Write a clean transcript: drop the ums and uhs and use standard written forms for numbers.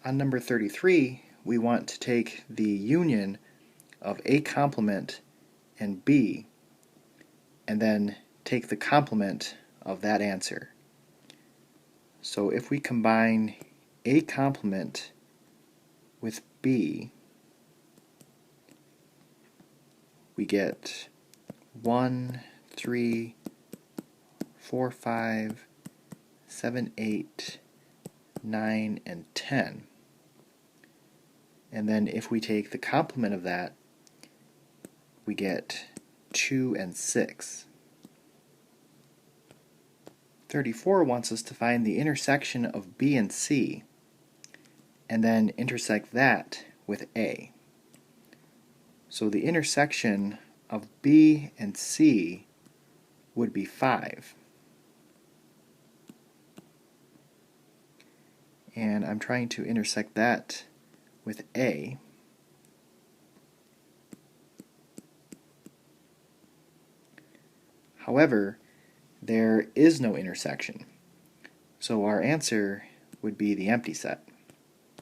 On number 33, we want to take the union of A complement and B, and then take the complement of that answer. So if we combine A complement with B, we get 1, 3, 4, 5, 7, 8, 9, and 10. And then if we take the complement of that, we get 2 and 6. 34 wants us to find the intersection of B and C, and then intersect that with A. So the intersection of B and C would be 5. And I'm trying to intersect that with A. However, there is no intersection, so our answer would be the empty set.